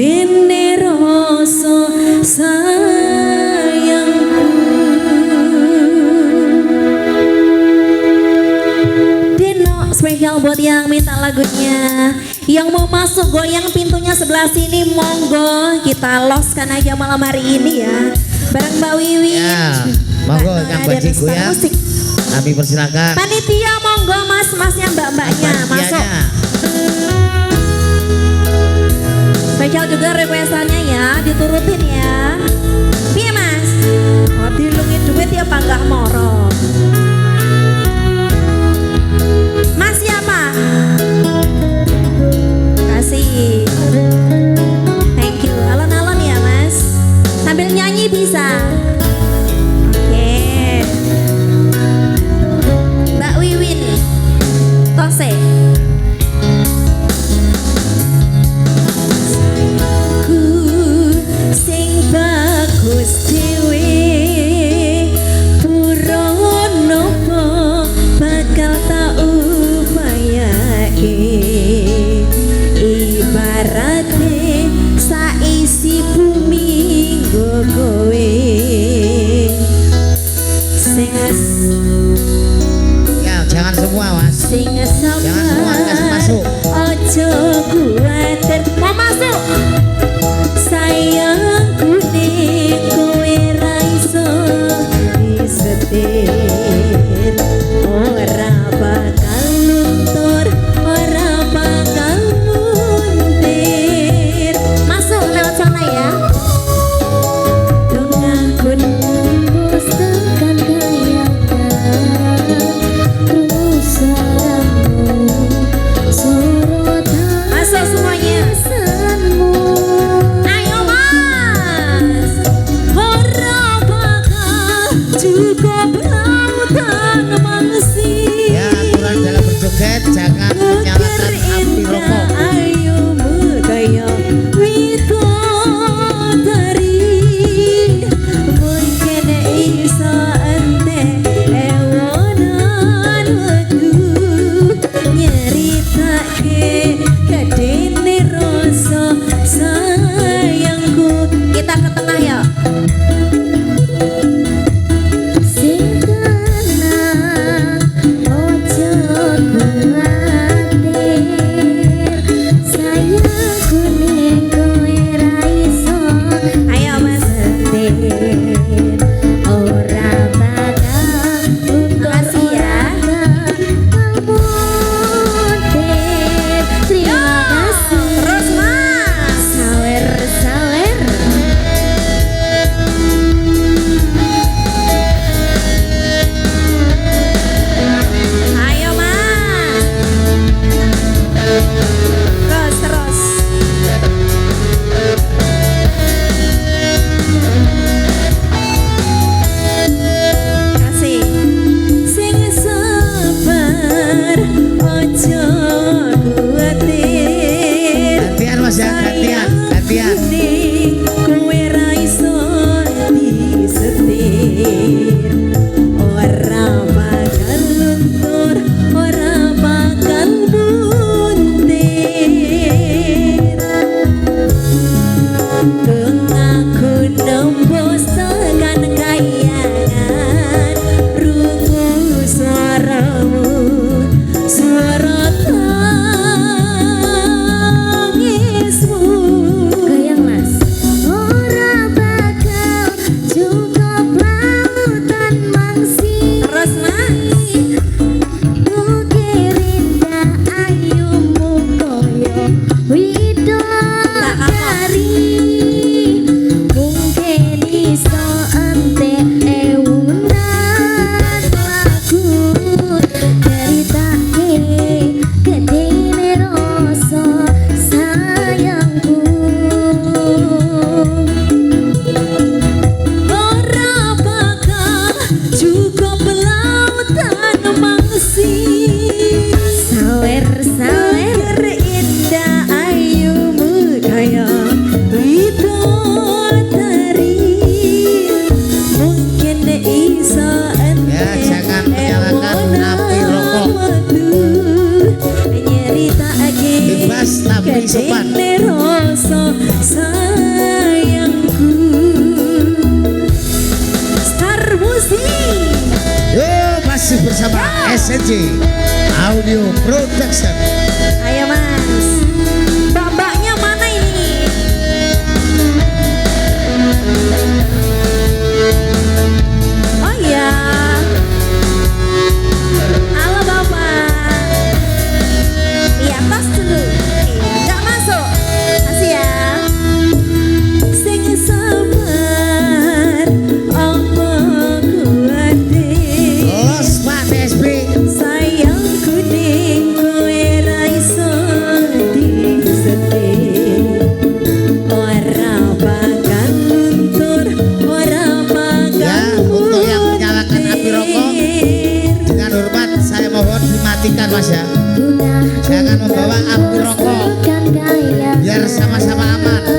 ini rasa sayangku. Dino spesial buat yang minta lagunya. Yang mau masuk goyang pintunya sebelah sini, monggo kita loskan aja malam hari ini ya. Bareng Mbak Wiwi. Ya, monggo Kang Baji goyang. Kami persilakan. Panitia monggo mas-masnya mbak-mbaknya masuk. Spesial juga requestannya ya, diturutin ya. Piye mas? Oh dilungin duit ya apa enggak moro? Mas siapa? Kasih. Thank you. Alon-alon ya mas. Sambil nyanyi bisa. Oke. Mbak Wiwin Tose. Ku sing bagus dhewe pura nopo bakal tak upayake ibarate saisi bumi nggo kowe sing Jangan semua mas. sing Jangan semua kasih masuk. ojo kuatir mau masuk sayangku ning kowe ra iso disetir ora bakal luntur ora bakal muntir masuk lewat sana ya dong aku nembus tekan kayak masuk semuanya. iso sayangku. Star Musik. Yo, masih bersama SNJ Audio Production. Ayo mas, babaknya mana ini? Oh iya, halo bapak. Di atas dulu, iya nggak masuk, masih ya. Sing sabar, apa kuate? Los Pak TSB. Sayangku ning kowe ra iso disetir. Ora bakal luntur, ora bakal Ya, untuk yang menyalakan api rokok, dengan hormat saya mohon dimatikan mas ya. Jangan membawa api rokok biar sama-sama aman.